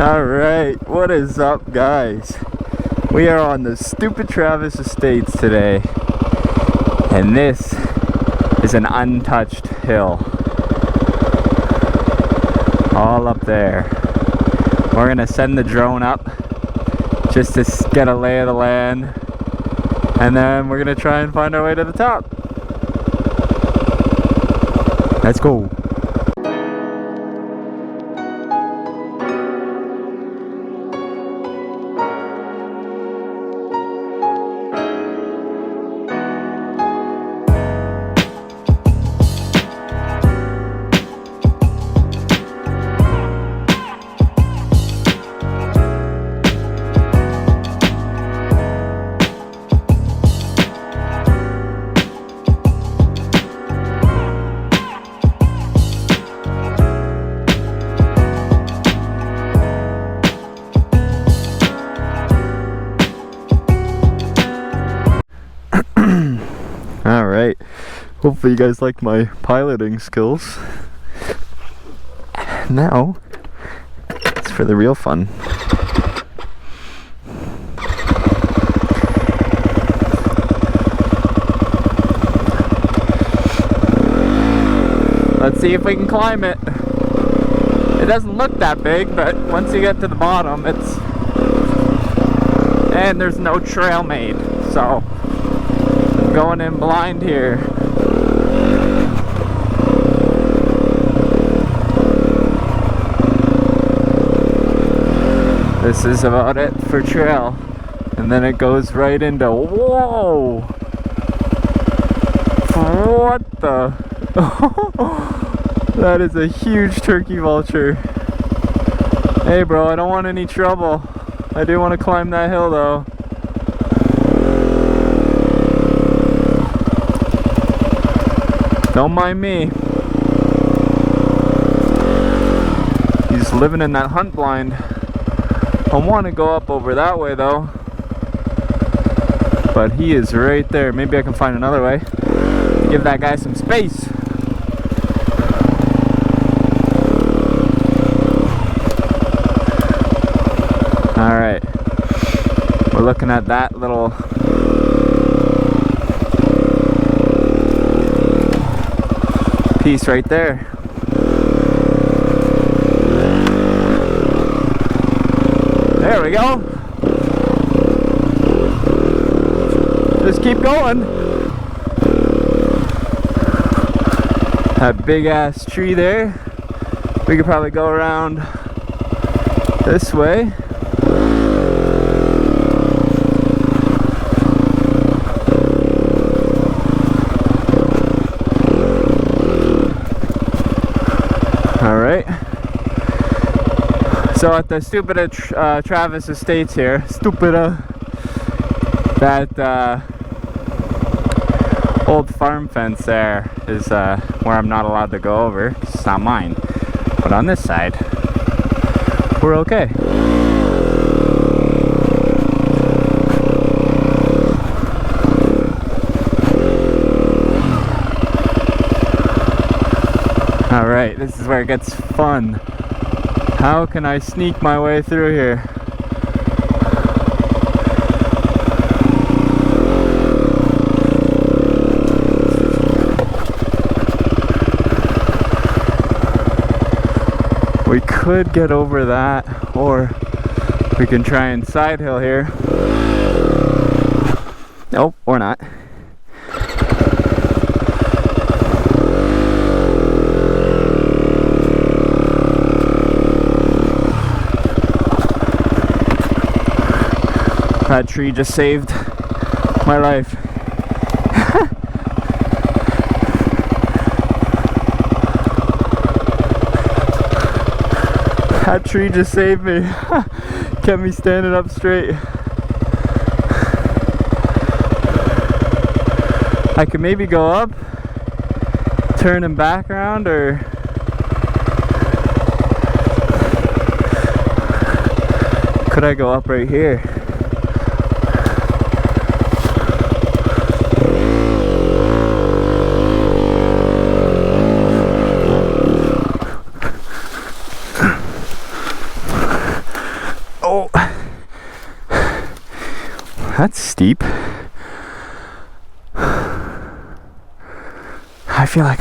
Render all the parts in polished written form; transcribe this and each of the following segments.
Alright, what is up, guys? We are on the Stupid Travis Estates today, and this is an untouched hill. All up there. We're gonna send the drone up just to get a lay of the land, and then we're gonna try and find our way to the top. Let's go. Alright, hopefully you guys like my piloting skills. Now, it's for the real fun. Let's see if we can climb it. It doesn't look that big, but once you get to the bottom, it's... And there's no trail made, so... going in blind here. This is about it for trail, and then it goes right into, whoa, what the that is a huge turkey vulture. Hey bro, I don't want any trouble. I do want to climb that hill though. Don't mind me. He's living in that hunt blind. I want to go up over that way though, but he is right there. Maybe I can find another way. Give that guy some space. Alright. We're looking at that little piece right there. There we go. Just keep going. That big ass tree there. We could probably go around this way. Alright, so at the Stupid Travis Estates here, that old farm fence there is where I'm not allowed to go over, 'cause it's not mine. But on this side, we're okay. Alright, this is where it gets fun. How can I sneak my way through here? We could get over that, or we can try and side hill here. Nope, or not. That tree just saved my life. That tree just saved me. Kept me standing up straight. I could maybe go up, turn him back around, or could I go up right here? steep. I feel like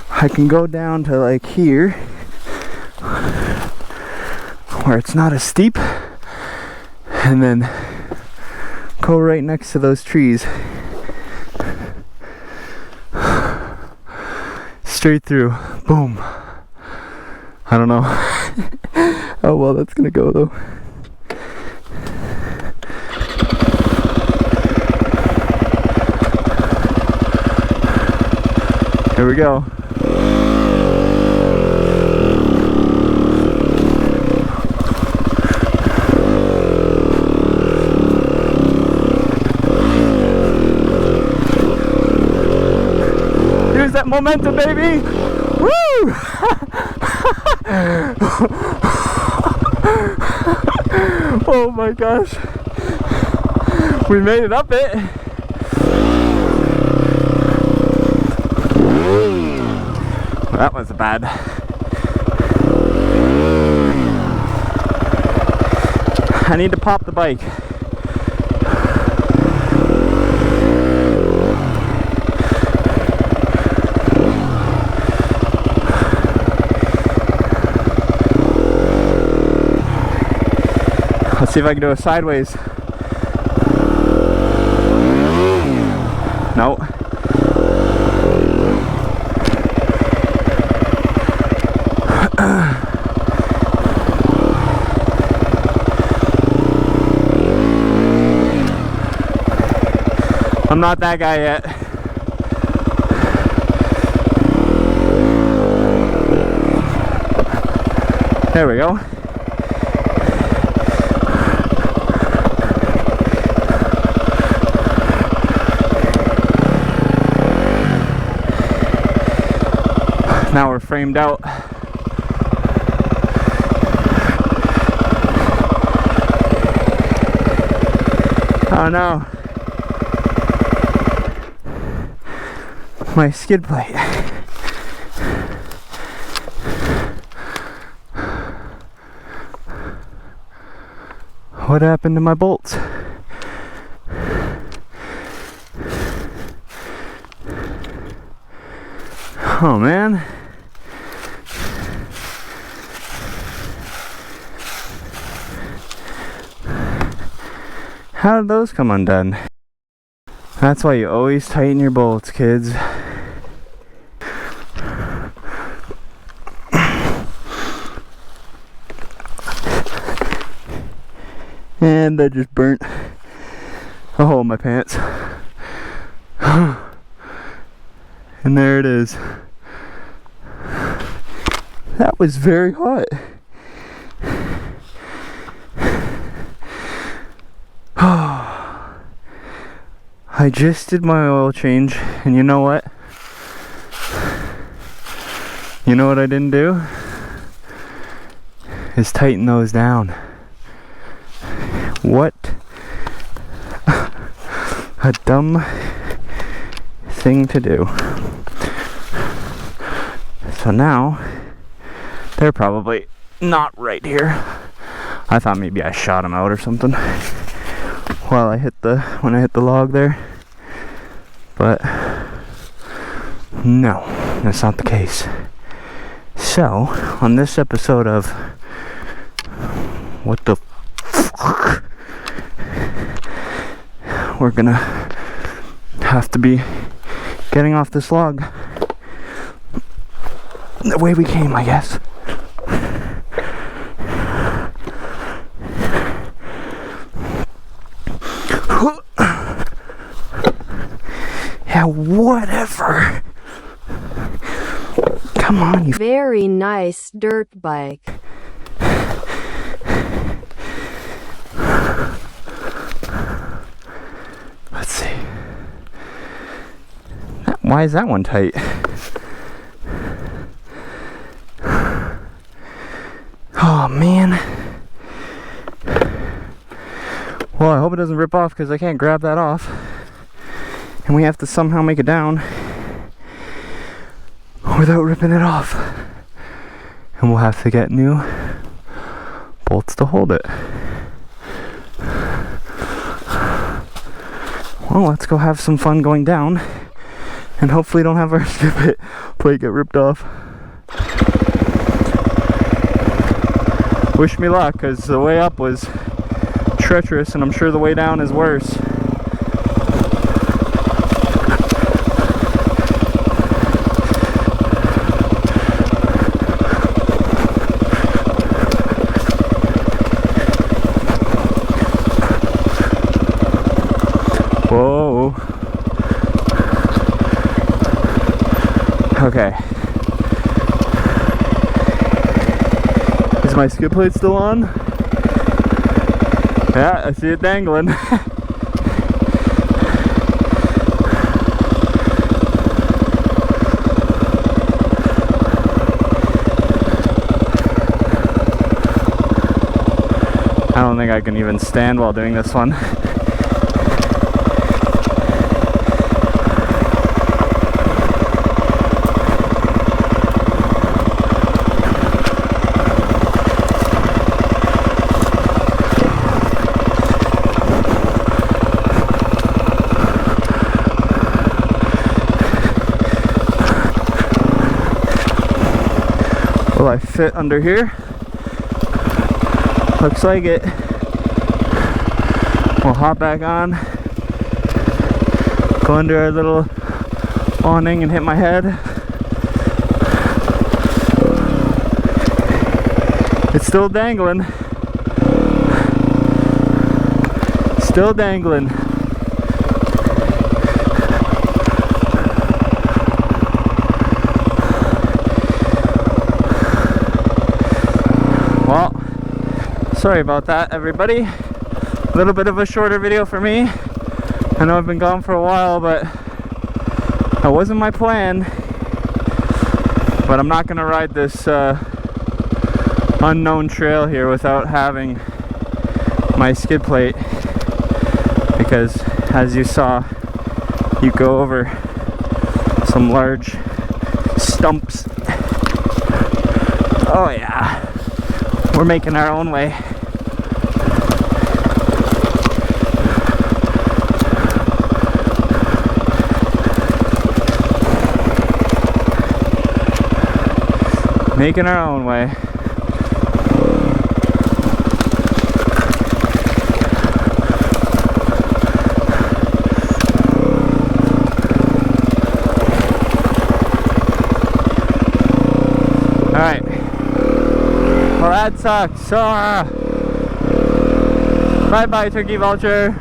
I can go down to like here where it's not as steep, and then go right next to those trees straight through. Boom. I don't know how well that's gonna go though. Here we go. Use that momentum, baby! Woo! Oh my gosh. We made it up it. That was bad. I need to pop the bike. Let's see if I can do a sideways. No. I'm not that guy yet. There we go. Now we're framed out. Oh no. My skid plate. What happened to my bolts? Oh man. How did those come undone? That's why you always tighten your bolts, kids. And I just burnt a hole in my pants. And there it is. That was very hot. I just did my oil change, and you know what? You know what I didn't do? Is tighten those down. What a dumb thing to do. So now they're probably not right here. I thought maybe I shot them out or something while when I hit the log there. But no, that's not the case. So, on this episode of What the Fuck, we're gonna have to be getting off this log the way we came, I guess. Yeah, whatever. Come on, you. Very nice dirt bike. Let's see. Why is that one tight? Oh man. Well, I hope it doesn't rip off because I can't grab that off. And we have to somehow make it down without ripping it off. And we'll have to get new bolts to hold it. Well, let's go have some fun going down, and hopefully don't have our skid plate get ripped off. Wish me luck, because the way up was treacherous, and I'm sure the way down is worse. Whoa. Okay. Is my skid plate still on? Yeah, I see it dangling. I don't think I can even stand while doing this one. Will I fit under here? Looks like it. We'll hop back on, go under our little awning and hit my head. It's still dangling. Still dangling. Well, sorry about that, everybody. A little bit of a shorter video for me. I know I've been gone for a while, but that wasn't my plan. But I'm not gonna ride this unknown trail here without having my skid plate, because as you saw, you go over some large stumps. Oh yeah, we're making our own way. Making our own way. Alright. Well, that sucks. So, bye bye, turkey vulture.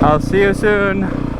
I'll see you soon.